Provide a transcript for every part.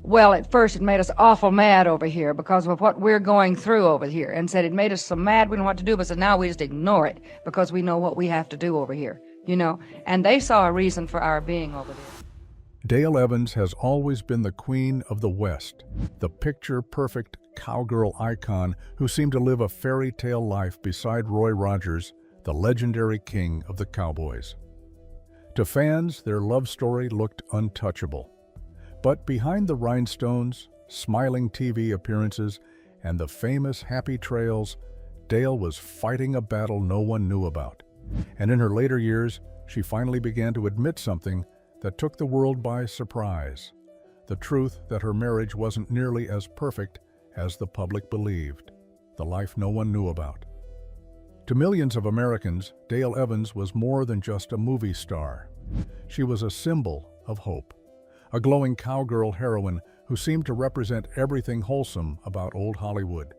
Well, at first it made us awful mad over here because of what we're going through over here, and said it made us so mad we didn't know what to do, but said now we just ignore it because we know what we have to do over here, you know. And they saw a reason for our being over there. Dale Evans has always been the queen of the West, the picture-perfect cowgirl icon who seemed to live a fairy tale life beside Roy Rogers, the legendary king of the Cowboys. To fans, their love story looked untouchable. But behind the rhinestones, smiling TV appearances, and the famous happy trails, Dale was fighting a battle no one knew about. And in her later years, she finally began to admit something that took the world by surprise: the truth that her marriage wasn't nearly as perfect as the public believed, the life no one knew about. To millions of Americans, Dale Evans was more than just a movie star. She was a symbol of hope, a glowing cowgirl heroine who seemed to represent everything wholesome about old Hollywood.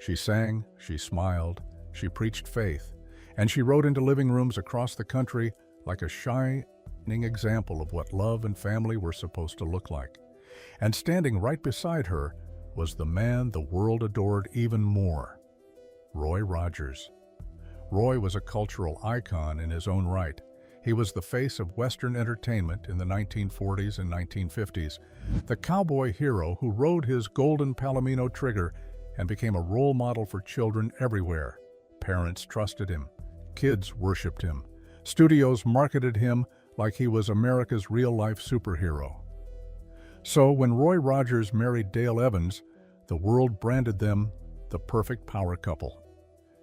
She sang, she smiled, she preached faith, and she rode into living rooms across the country like a shining example of what love and family were supposed to look like. And standing right beside her was the man the world adored even more: Roy Rogers. Roy was a cultural icon in his own right. He was the face of Western entertainment in the 1940s and 1950s, the cowboy hero who rode his golden Palomino trigger and became a role model for children everywhere. Parents trusted him. Kids worshipped him. Studios marketed him like he was America's real-life superhero. So when Roy Rogers married Dale Evans, the world branded them the perfect power couple.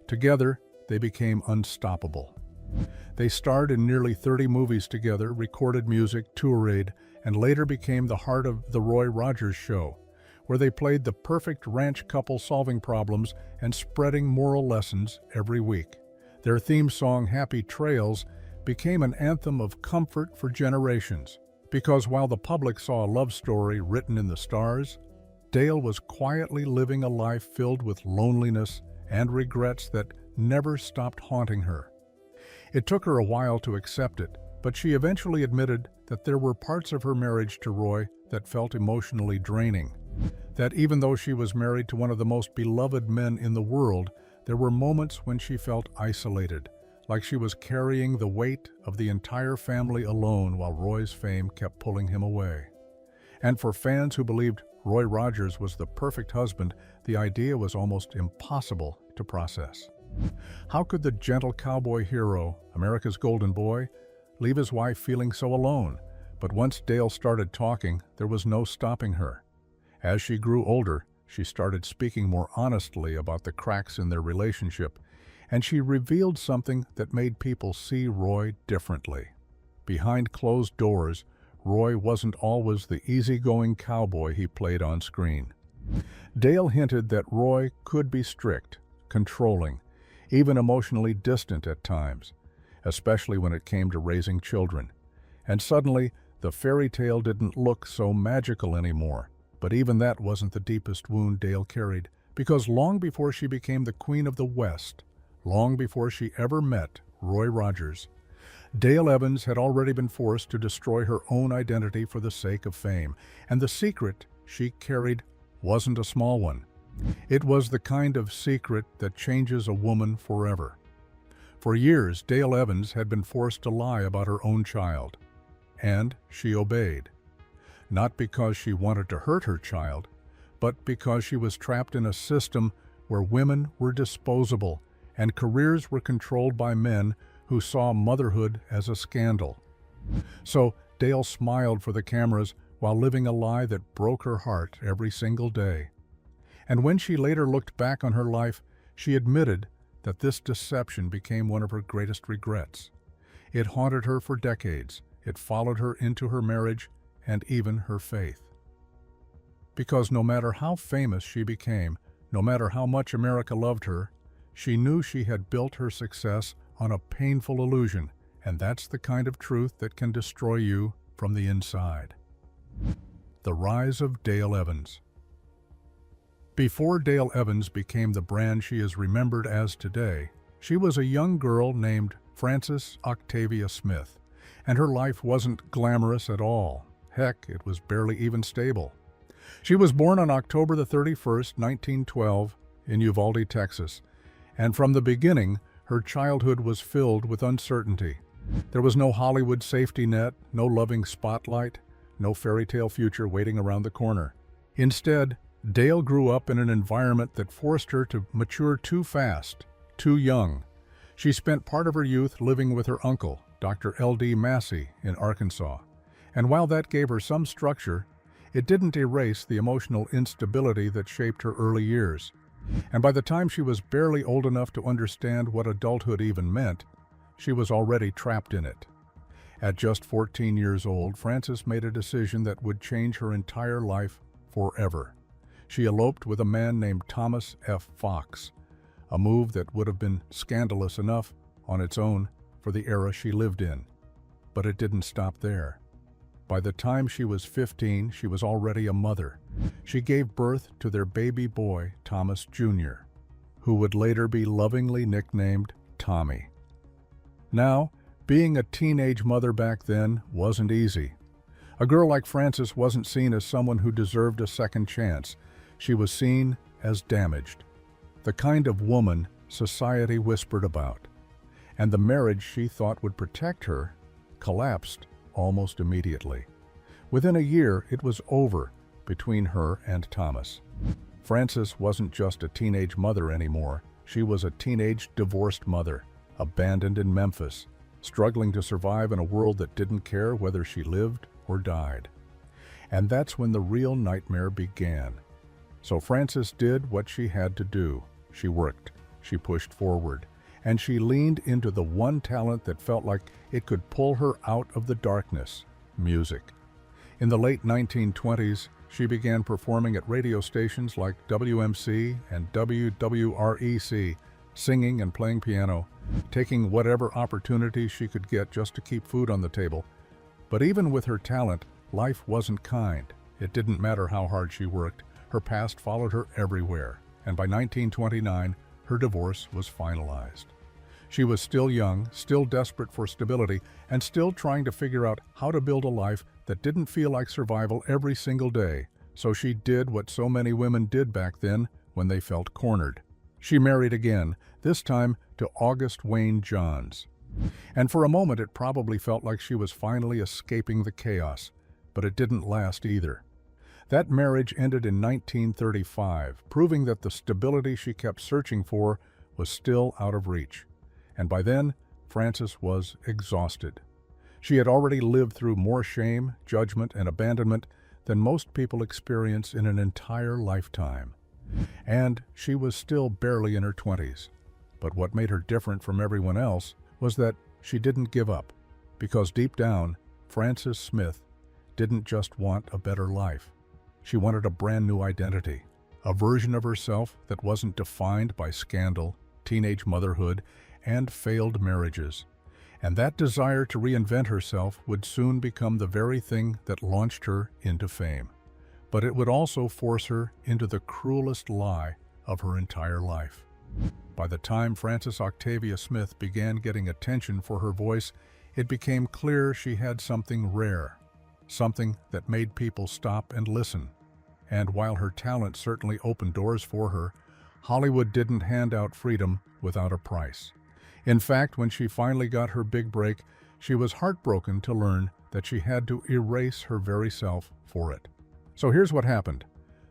Together, they became unstoppable. They starred in nearly 30 movies together, recorded music, toured, and later became the heart of The Roy Rogers Show, where they played the perfect ranch couple solving problems and spreading moral lessons every week. Their theme song, Happy Trails, became an anthem of comfort for generations, because while the public saw a love story written in the stars, Dale was quietly living a life filled with loneliness and regrets that never stopped haunting her. It took her a while to accept it, but she eventually admitted that there were parts of her marriage to Roy that felt emotionally draining. That even though she was married to one of the most beloved men in the world, there were moments when she felt isolated, like she was carrying the weight of the entire family alone while Roy's fame kept pulling him away. And for fans who believed Roy Rogers was the perfect husband, the idea was almost impossible to process. How could the gentle cowboy hero, America's golden boy, leave his wife feeling so alone? But once Dale started talking, there was no stopping her. As she grew older, she started speaking more honestly about the cracks in their relationship, and she revealed something that made people see Roy differently. Behind closed doors, Roy wasn't always the easygoing cowboy he played on screen. Dale hinted that Roy could be strict, controlling, even emotionally distant at times, especially when it came to raising children. And suddenly, the fairy tale didn't look so magical anymore. But even that wasn't the deepest wound Dale carried, because long before she became the Queen of the West, long before she ever met Roy Rogers, Dale Evans had already been forced to destroy her own identity for the sake of fame, and the secret she carried wasn't a small one. It was the kind of secret that changes a woman forever. For years, Dale Evans had been forced to lie about her own child, and she obeyed. Not because she wanted to hurt her child, but because she was trapped in a system where women were disposable and careers were controlled by men who saw motherhood as a scandal. So Dale smiled for the cameras while living a lie that broke her heart every single day. And when she later looked back on her life, she admitted that this deception became one of her greatest regrets. It haunted her for decades. It followed her into her marriage and even her faith. Because no matter how famous she became, no matter how much America loved her, she knew she had built her success on a painful illusion, and that's the kind of truth that can destroy you from the inside. The rise of Dale Evans. Before Dale Evans became the brand she is remembered as today, she was a young girl named Frances Octavia Smith, and her life wasn't glamorous at all. Heck, it was barely even stable. She was born on October the 31st, 1912, in Uvalde, Texas, and from the beginning, her childhood was filled with uncertainty. There was no Hollywood safety net, no loving spotlight, no fairy tale future waiting around the corner. Instead, Dale grew up in an environment that forced her to mature too fast, too young. She spent part of her youth living with her uncle, Dr. L.D. Massey, in Arkansas. And while that gave her some structure, it didn't erase the emotional instability that shaped her early years. And by the time she was barely old enough to understand what adulthood even meant, she was already trapped in it. At just 14 years old, Frances made a decision that would change her entire life forever. She eloped with a man named Thomas F. Fox, a move that would have been scandalous enough on its own for the era she lived in. But it didn't stop there. By the time she was 15, she was already a mother. She gave birth to their baby boy, Thomas Jr., who would later be lovingly nicknamed Tommy. Now, being a teenage mother back then wasn't easy. A girl like Frances wasn't seen as someone who deserved a second chance. She was seen as damaged, the kind of woman society whispered about. And the marriage she thought would protect her collapsed almost immediately. Within a year, it was over between her and Thomas. Frances wasn't just a teenage mother anymore. She was a teenage divorced mother, abandoned in Memphis, struggling to survive in a world that didn't care whether she lived or died. And that's when the real nightmare began. So Frances did what she had to do. She worked, she pushed forward, and she leaned into the one talent that felt like it could pull her out of the darkness: music. In the late 1920s, she began performing at radio stations like WMC and WWREC, singing and playing piano, taking whatever opportunities she could get just to keep food on the table. But even with her talent, life wasn't kind. It didn't matter how hard she worked. Her past followed her everywhere, and by 1929, her divorce was finalized. She was still young, still desperate for stability, and still trying to figure out how to build a life that didn't feel like survival every single day. So she did what so many women did back then when they felt cornered. She married again, this time to August Wayne Johns. And for a moment it probably felt like she was finally escaping the chaos, but it didn't last either. That marriage ended in 1935, proving that the stability she kept searching for was still out of reach. And by then, Frances was exhausted. She had already lived through more shame, judgment, and abandonment than most people experience in an entire lifetime. And she was still barely in her 20s. But what made her different from everyone else was that she didn't give up, because deep down, Frances Smith didn't just want a better life. She wanted a brand new identity, a version of herself that wasn't defined by scandal, teenage motherhood, and failed marriages. And that desire to reinvent herself would soon become the very thing that launched her into fame. But it would also force her into the cruelest lie of her entire life. By the time Frances Octavia Smith began getting attention for her voice, it became clear she had something rare, something that made people stop and listen. And while her talent certainly opened doors for her, Hollywood didn't hand out freedom without a price. In fact, when she finally got her big break, she was heartbroken to learn that she had to erase her very self for it. So here's what happened.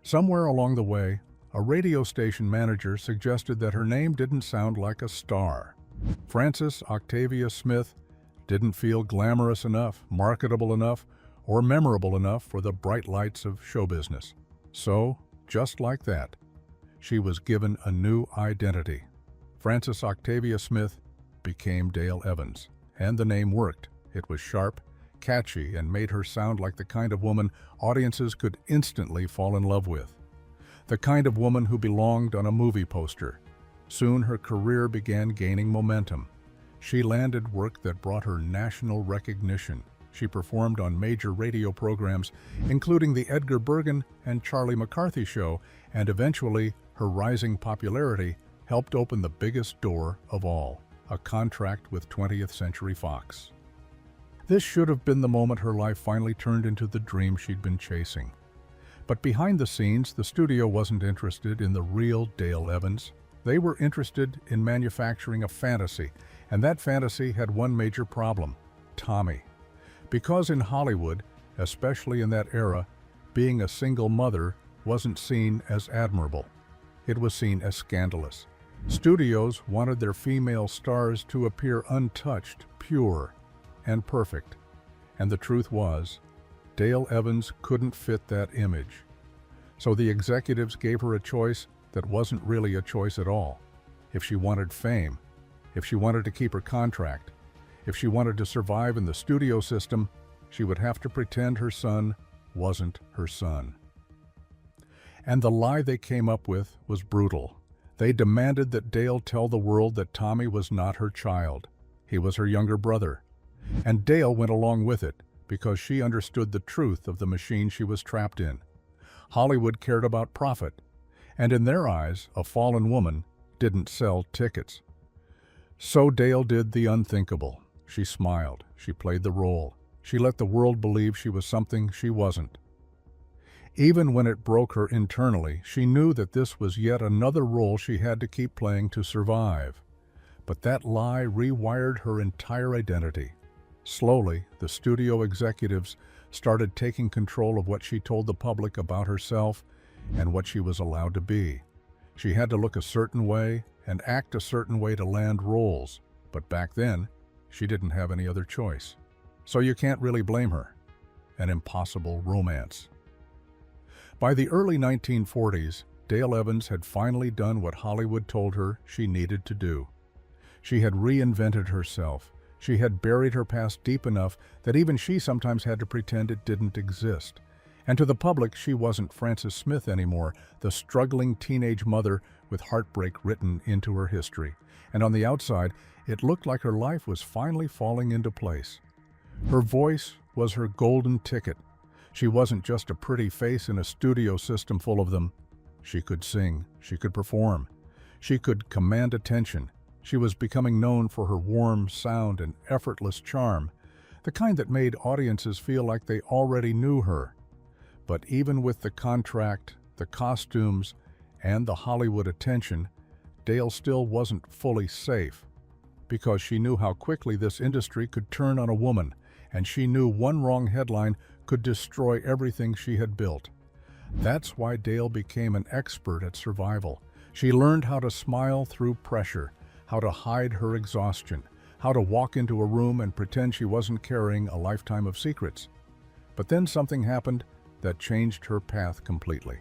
Somewhere along the way, a radio station manager suggested that her name didn't sound like a star. Frances Octavia Smith didn't feel glamorous enough, marketable enough, or memorable enough for the bright lights of show business. So, just like that, she was given a new identity. Frances Octavia Smith became Dale Evans, and the name worked. It was sharp, catchy, and made her sound like the kind of woman audiences could instantly fall in love with. The kind of woman who belonged on a movie poster. Soon her career began gaining momentum. She landed work that brought her national recognition. She performed on major radio programs, including The Edgar Bergen and Charlie McCarthy Show, and eventually her rising popularity helped open the biggest door of all, a contract with 20th Century Fox. This should have been the moment her life finally turned into the dream she'd been chasing. But behind the scenes, the studio wasn't interested in the real Dale Evans. They were interested in manufacturing a fantasy, and that fantasy had one major problem: Tommy. Because in Hollywood, especially in that era, being a single mother wasn't seen as admirable. It was seen as scandalous. Studios wanted their female stars to appear untouched, pure, and perfect. And the truth was, Dale Evans couldn't fit that image. So the executives gave her a choice that wasn't really a choice at all. If she wanted fame, if she wanted to keep her contract, if she wanted to survive in the studio system, she would have to pretend her son wasn't her son. And the lie they came up with was brutal. They demanded that Dale tell the world that Tommy was not her child. He was her younger brother. And Dale went along with it because she understood the truth of the machine she was trapped in. Hollywood cared about profit, and in their eyes, a fallen woman didn't sell tickets. So Dale did the unthinkable. She smiled. She played the role. She let the world believe she was something she wasn't. Even when it broke her internally, she knew that this was yet another role she had to keep playing to survive. But that lie rewired her entire identity. Slowly, the studio executives started taking control of what she told the public about herself and what she was allowed to be. She had to look a certain way and act a certain way to land roles, but back then, she didn't have any other choice. So you can't really blame her. An impossible romance. By the early 1940s, Dale Evans had finally done what Hollywood told her she needed to do. She had reinvented herself. She had buried her past deep enough that even she sometimes had to pretend it didn't exist. And to the public, she wasn't Frances Smith anymore, the struggling teenage mother with heartbreak written into her history. And on the outside, it looked like her life was finally falling into place. Her voice was her golden ticket. She wasn't just a pretty face in a studio system full of them. She could sing. She could perform. She could command attention. She was becoming known for her warm sound and effortless charm, the kind that made audiences feel like they already knew her. But even with the contract, the costumes, and the Hollywood attention, Dale still wasn't fully safe, because she knew how quickly this industry could turn on a woman, and she knew one wrong headline could destroy everything she had built. That's why Dale became an expert at survival. She learned how to smile through pressure, how to hide her exhaustion, how to walk into a room and pretend she wasn't carrying a lifetime of secrets. But then something happened that changed her path completely.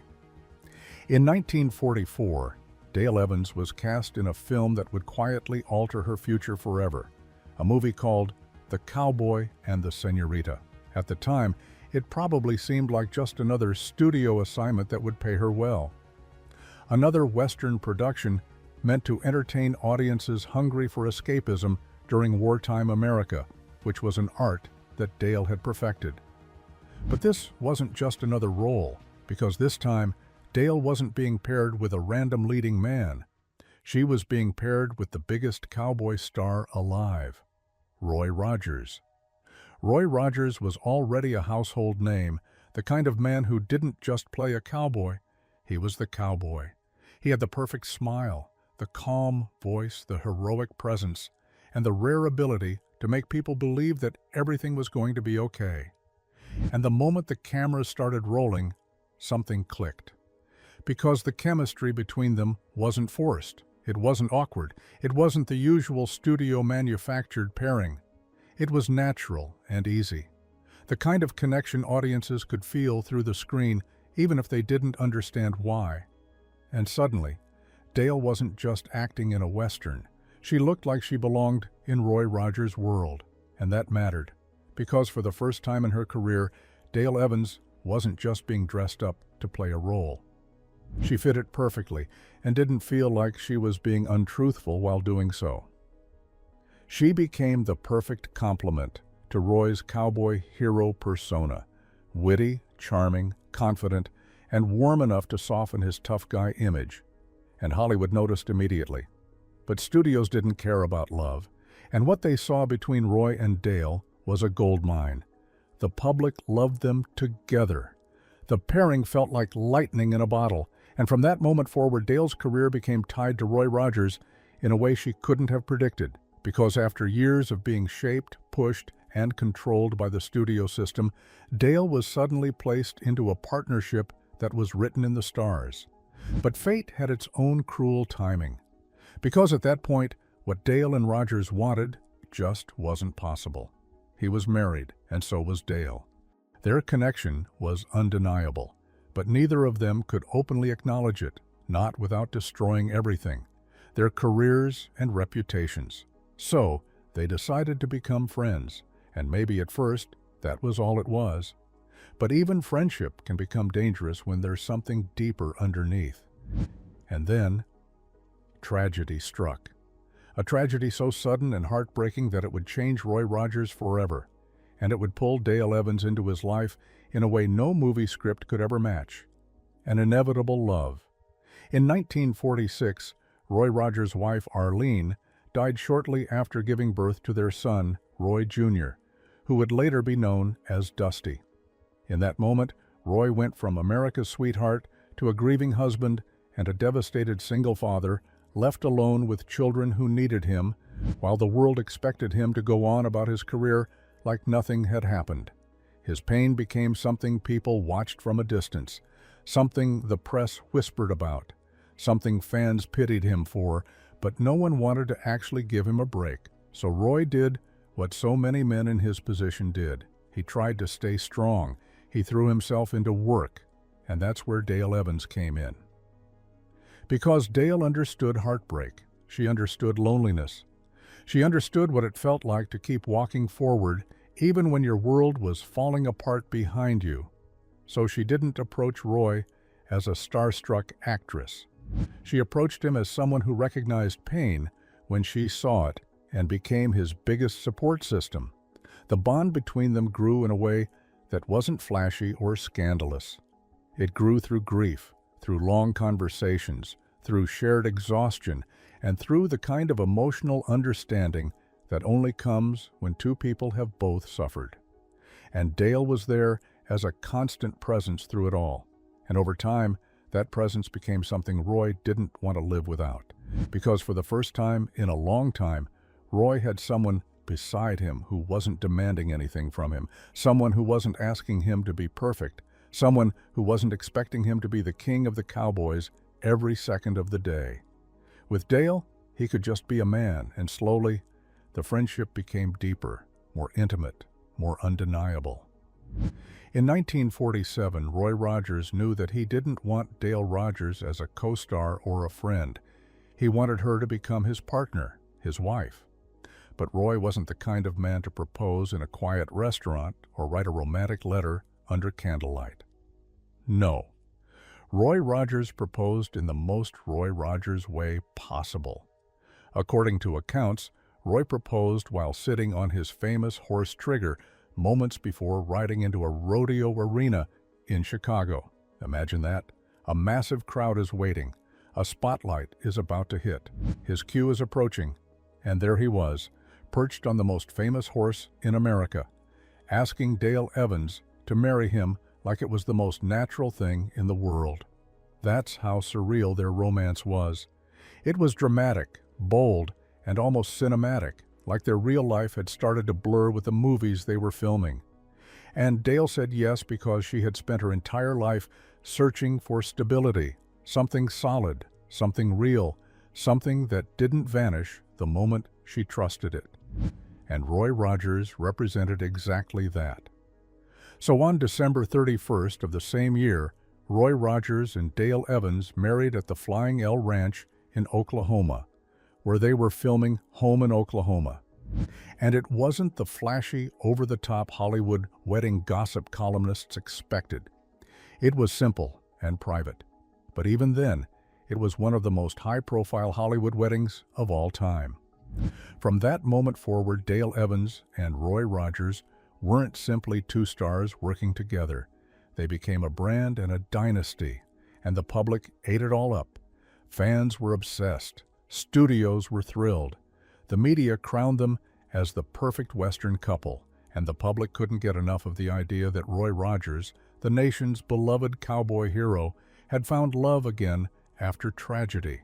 In 1944, Dale Evans was cast in a film that would quietly alter her future forever, a movie called The Cowboy and the Senorita. At the time, it probably seemed like just another studio assignment that would pay her well. Another Western production meant to entertain audiences hungry for escapism during wartime America, which was an art that Dale had perfected. But this wasn't just another role, because this time, Dale wasn't being paired with a random leading man. She was being paired with the biggest cowboy star alive, Roy Rogers. Roy Rogers was already a household name, the kind of man who didn't just play a cowboy. He was the cowboy. He had the perfect smile, the calm voice, the heroic presence, and the rare ability to make people believe that everything was going to be okay. And the moment the cameras started rolling, something clicked. Because the chemistry between them wasn't forced. It wasn't awkward. It wasn't the usual studio-manufactured pairing. It was natural and easy. The kind of connection audiences could feel through the screen, even if they didn't understand why. And suddenly, Dale wasn't just acting in a Western. She looked like she belonged in Roy Rogers' world, and that mattered. Because for the first time in her career, Dale Evans wasn't just being dressed up to play a role. She fit it perfectly and didn't feel like she was being untruthful while doing so. She became the perfect complement to Roy's cowboy hero persona, witty, charming, confident, and warm enough to soften his tough guy image. And Hollywood noticed immediately. But studios didn't care about love, and what they saw between Roy and Dale was a goldmine. The public loved them together. The pairing felt like lightning in a bottle, and from that moment forward, Dale's career became tied to Roy Rogers in a way she couldn't have predicted, because after years of being shaped, pushed, and controlled by the studio system, Dale was suddenly placed into a partnership that was written in the stars. But fate had its own cruel timing, because at that point, what Dale and Rogers wanted just wasn't possible. He was married, and so was Dale. Their connection was undeniable, but neither of them could openly acknowledge it, not without destroying everything, their careers and reputations. So, they decided to become friends, and maybe at first, that was all it was. But even friendship can become dangerous when there's something deeper underneath. And then, tragedy struck. A tragedy so sudden and heartbreaking that it would change Roy Rogers forever, and it would pull Dale Evans into his life in a way no movie script could ever match. An inevitable love. In 1946, Roy Rogers' wife Arlene died shortly after giving birth to their son, Roy Jr., who would later be known as Dusty. In that moment, Roy went from America's sweetheart to a grieving husband and a devastated single father, left alone with children who needed him, while the world expected him to go on about his career like nothing had happened. His pain became something people watched from a distance, something the press whispered about, something fans pitied him for, but no one wanted to actually give him a break. So Roy did what so many men in his position did. He tried to stay strong. He threw himself into work, and that's where Dale Evans came in. Because Dale understood heartbreak, she understood loneliness. She understood what it felt like to keep walking forward even when your world was falling apart behind you. So she didn't approach Roy as a starstruck actress. She approached him as someone who recognized pain when she saw it and became his biggest support system. The bond between them grew in a way that wasn't flashy or scandalous. It grew through grief, through long conversations, through shared exhaustion, and through the kind of emotional understanding that only comes when two people have both suffered. And Dale was there as a constant presence through it all. And over time, that presence became something Roy didn't want to live without. Because for the first time in a long time, Roy had someone beside him who wasn't demanding anything from him, someone who wasn't asking him to be perfect, someone who wasn't expecting him to be the king of the Cowboys every second of the day. With Dale, he could just be a man, and slowly, the friendship became deeper, more intimate, more undeniable. In 1947, Roy Rogers knew that he didn't want Dale Rogers as a co-star or a friend. He wanted her to become his partner, his wife. But Roy wasn't the kind of man to propose in a quiet restaurant or write a romantic letter under candlelight. No. Roy Rogers proposed in the most Roy Rogers way possible. According to accounts, Roy proposed while sitting on his famous horse Trigger moments before riding into a rodeo arena in Chicago. Imagine that. A massive crowd is waiting. A spotlight is about to hit. His cue is approaching, and there he was, perched on the most famous horse in America, asking Dale Evans to marry him like it was the most natural thing in the world. That's how surreal their romance was. It was dramatic, bold, and almost cinematic, like their real life had started to blur with the movies they were filming. And Dale said yes because she had spent her entire life searching for stability, something solid, something real, something that didn't vanish the moment she trusted it. And Roy Rogers represented exactly that. So on December 31st of the same year, Roy Rogers and Dale Evans married at the Flying L Ranch in Oklahoma, where they were filming Home in Oklahoma. And it wasn't the flashy, over-the-top Hollywood wedding gossip columnists expected. It was simple and private. But even then, it was one of the most high-profile Hollywood weddings of all time. From that moment forward, Dale Evans and Roy Rogers weren't simply two stars working together. They became a brand and a dynasty, and the public ate it all up. Fans were obsessed. Studios were thrilled. The media crowned them as the perfect Western couple, and the public couldn't get enough of the idea that Roy Rogers, the nation's beloved cowboy hero, had found love again after tragedy.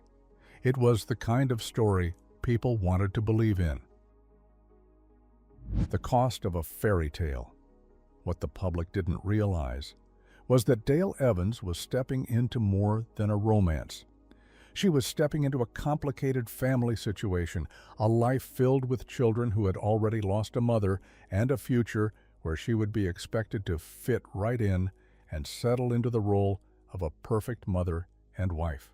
It was the kind of story people wanted to believe in. The cost of a fairy tale. What the public didn't realize was that Dale Evans was stepping into more than a romance. She was stepping into a complicated family situation, a life filled with children who had already lost a mother, and a future where she would be expected to fit right in and settle into the role of a perfect mother and wife.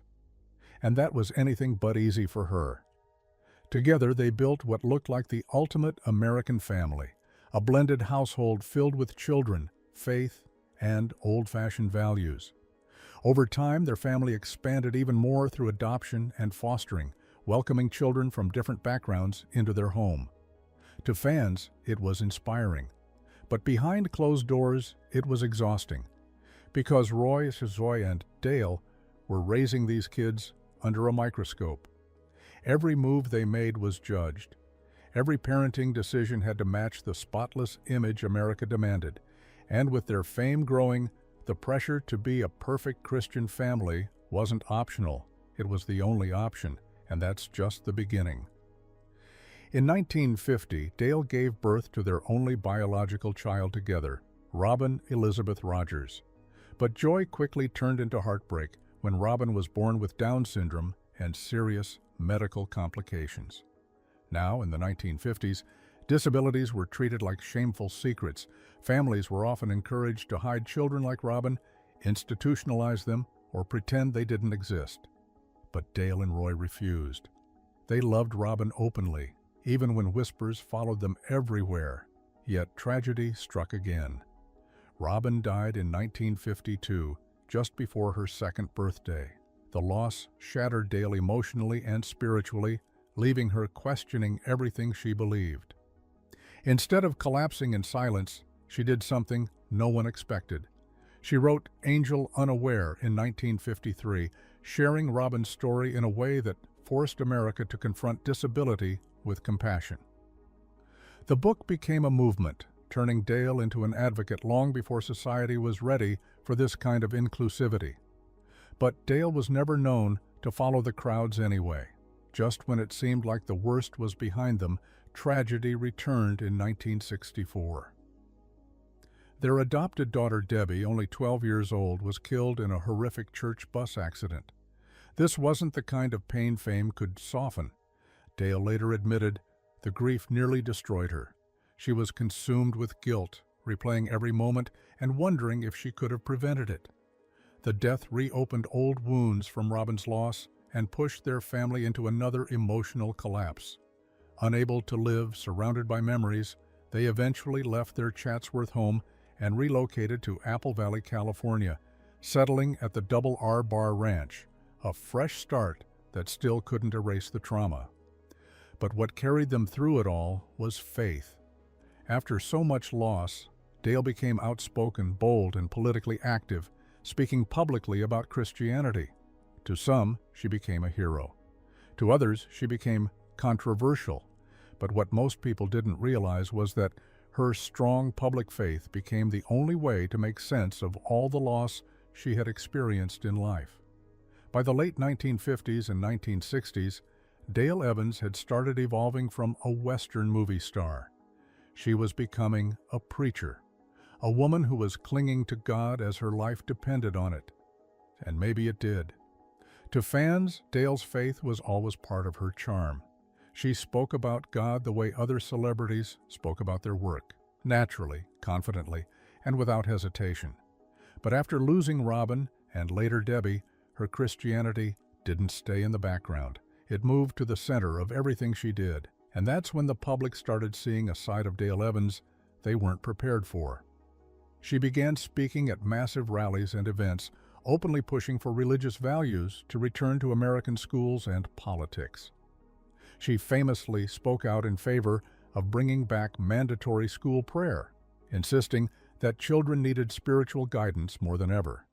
And that was anything but easy for her. Together they built what looked like the ultimate American family, a blended household filled with children, faith, and old-fashioned values. Over time, their family expanded even more through adoption and fostering, welcoming children from different backgrounds into their home. To fans, it was inspiring. But behind closed doors, it was exhausting. Because Roy, Zoe, and Dale were raising these kids under a microscope. Every move they made was judged. Every parenting decision had to match the spotless image America demanded. And with their fame growing, the pressure to be a perfect Christian family wasn't optional. It was the only option, and that's just the beginning. In 1950, Dale gave birth to their only biological child together, Robin Elizabeth Rogers. But joy quickly turned into heartbreak when Robin was born with Down syndrome and serious medical complications. Now, in the 1950s, disabilities were treated like shameful secrets. Families were often encouraged to hide children like Robin, institutionalize them, or pretend they didn't exist. But Dale and Roy refused. They loved Robin openly, even when whispers followed them everywhere. Yet tragedy struck again. Robin died in 1952, just before her second birthday. The loss shattered Dale emotionally and spiritually, leaving her questioning everything she believed. Instead of collapsing in silence, she did something no one expected. She wrote Angel Unaware in 1953, sharing Robin's story in a way that forced America to confront disability with compassion. The book became a movement, turning Dale into an advocate long before society was ready for this kind of inclusivity. But Dale was never known to follow the crowds anyway. Just when it seemed like the worst was behind them, tragedy returned in 1964. Their adopted daughter Debbie, only 12 years old, was killed in a horrific church bus accident. This wasn't the kind of pain fame could soften. Dale later admitted the grief nearly destroyed her. She was consumed with guilt, replaying every moment and wondering if she could have prevented it. The death reopened old wounds from Robin's loss and pushed their family into another emotional collapse. Unable to live surrounded by memories, they eventually left their Chatsworth home and relocated to Apple Valley, California, settling at the Double R Bar Ranch, a fresh start that still couldn't erase the trauma. But what carried them through it all was faith. After so much loss, Dale became outspoken, bold, and politically active, speaking publicly about Christianity. To some, she became a hero. To others, she became controversial. But what most people didn't realize was that her strong public faith became the only way to make sense of all the loss she had experienced in life. By the late 1950s and 1960s, Dale Evans had started evolving from a Western movie star. She was becoming a preacher, a woman who was clinging to God as her life depended on it. And maybe it did. To fans, Dale's faith was always part of her charm. She spoke about God the way other celebrities spoke about their work, naturally, confidently, and without hesitation. But after losing Robin and later Debbie, her Christianity didn't stay in the background. It moved to the center of everything she did. And that's when the public started seeing a side of Dale Evans they weren't prepared for. She began speaking at massive rallies and events, openly pushing for religious values to return to American schools and politics. She famously spoke out in favor of bringing back mandatory school prayer, insisting that children needed spiritual guidance more than ever.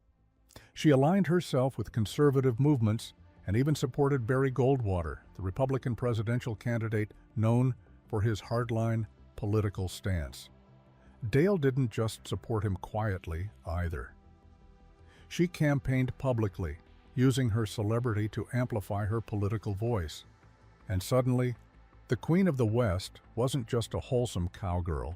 She aligned herself with conservative movements and even supported Barry Goldwater, the Republican presidential candidate known for his hardline political stance. Dale didn't just support him quietly, either. She campaigned publicly, using her celebrity to amplify her political voice. And suddenly, the Queen of the West wasn't just a wholesome cowgirl,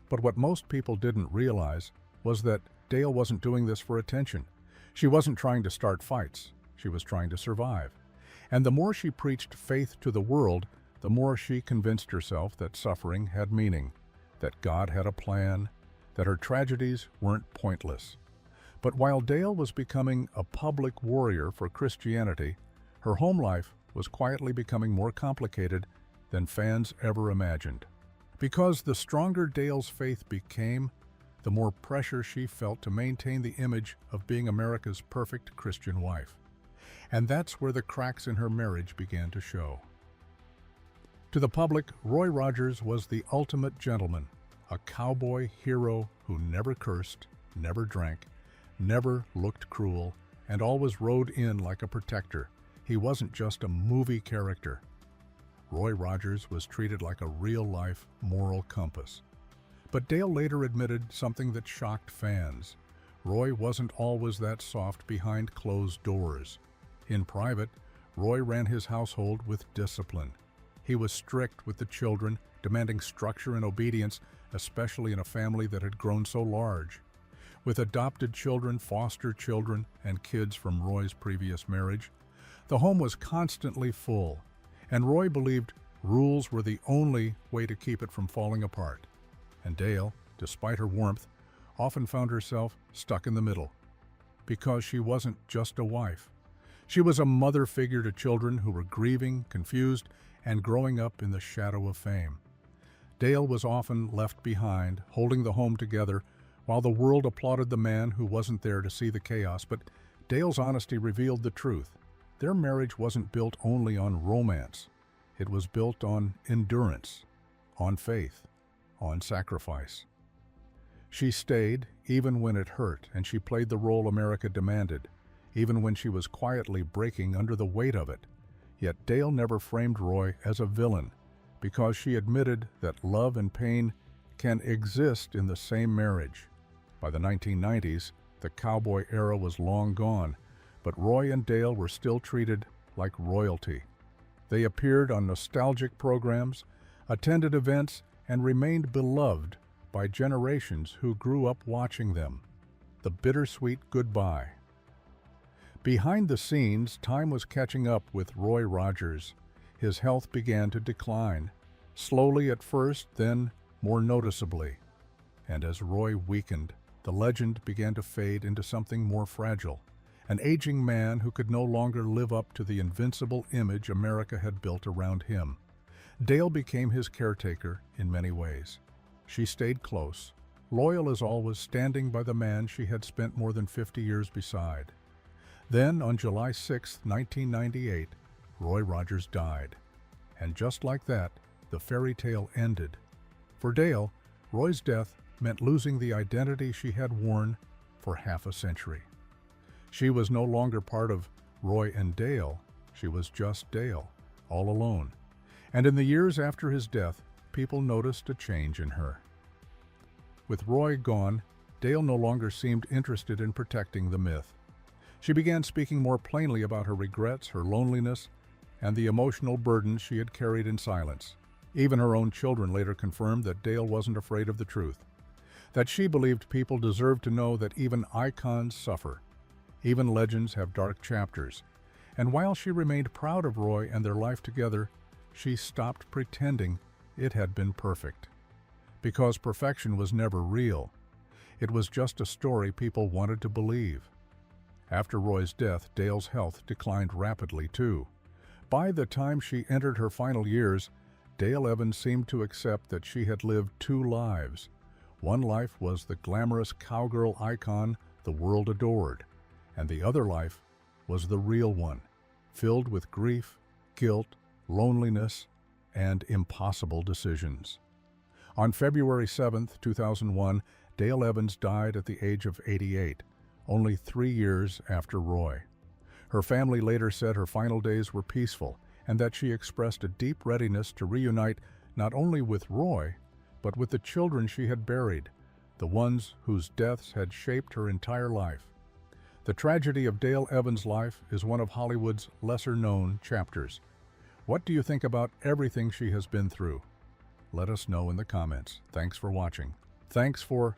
but what most people didn't realize was that Dale wasn't doing this for attention. She wasn't trying to start fights. She was trying to survive. And the more she preached faith to the world, the more she convinced herself that suffering had meaning, that God had a plan, that her tragedies weren't pointless. But while Dale was becoming a public warrior for Christianity, her home life was quietly becoming more complicated than fans ever imagined. Because the stronger Dale's faith became, the more pressure she felt to maintain the image of being America's perfect Christian wife. And that's where the cracks in her marriage began to show. To the public, Roy Rogers was the ultimate gentleman, a cowboy hero who never cursed, never drank, never looked cruel, and always rode in like a protector. He wasn't just a movie character. Roy Rogers was treated like a real-life moral compass. But Dale later admitted something that shocked fans. Roy wasn't always that soft behind closed doors. In private, Roy ran his household with discipline. He was strict with the children, demanding structure and obedience, especially in a family that had grown so large. With adopted children, foster children, and kids from Roy's previous marriage, the home was constantly full, and Roy believed rules were the only way to keep it from falling apart. And Dale, despite her warmth, often found herself stuck in the middle, because she wasn't just a wife. She was a mother figure to children who were grieving, confused, and growing up in the shadow of fame. Dale was often left behind, holding the home together, while the world applauded the man who wasn't there to see the chaos. But Dale's honesty revealed the truth. Their marriage wasn't built only on romance. It was built on endurance, on faith, on sacrifice. She stayed even when it hurt, and she played the role America demanded, even when she was quietly breaking under the weight of it. Yet Dale never framed Roy as a villain, because she admitted that love and pain can exist in the same marriage. By the 1990s, the cowboy era was long gone, but Roy and Dale were still treated like royalty. They appeared on nostalgic programs, attended events, and remained beloved by generations who grew up watching them. The bittersweet goodbye. Behind the scenes, time was catching up with Roy Rogers. His health began to decline, slowly at first, then more noticeably. And as Roy weakened, the legend began to fade into something more fragile. An aging man who could no longer live up to the invincible image America had built around him. Dale became his caretaker in many ways. She stayed close, loyal as always, standing by the man she had spent more than 50 years beside. Then, on July 6, 1998, Roy Rogers died. And just like that, the fairy tale ended. For Dale, Roy's death meant losing the identity she had worn for half a century. She was no longer part of Roy and Dale. She was just Dale, all alone. And in the years after his death, people noticed a change in her. With Roy gone, Dale no longer seemed interested in protecting the myth. She began speaking more plainly about her regrets, her loneliness, and the emotional burdens she had carried in silence. Even her own children later confirmed that Dale wasn't afraid of the truth, that she believed people deserved to know that even icons suffer, even legends have dark chapters. And while she remained proud of Roy and their life together, she stopped pretending it had been perfect. Because perfection was never real. It was just a story people wanted to believe. After Roy's death, Dale's health declined rapidly too. By the time she entered her final years, Dale Evans seemed to accept that she had lived two lives. One life was the glamorous cowgirl icon the world adored, and the other life was the real one, filled with grief, guilt, loneliness, and impossible decisions. On February 7, 2001, Dale Evans died at the age of 88, only 3 years after Roy. Her family later said her final days were peaceful and that she expressed a deep readiness to reunite not only with Roy, but with the children she had buried, the ones whose deaths had shaped her entire life. The tragedy of Dale Evans' life is one of Hollywood's lesser-known chapters. What do you think about everything she has been through? Let us know in the comments. Thanks for watching. Thanks for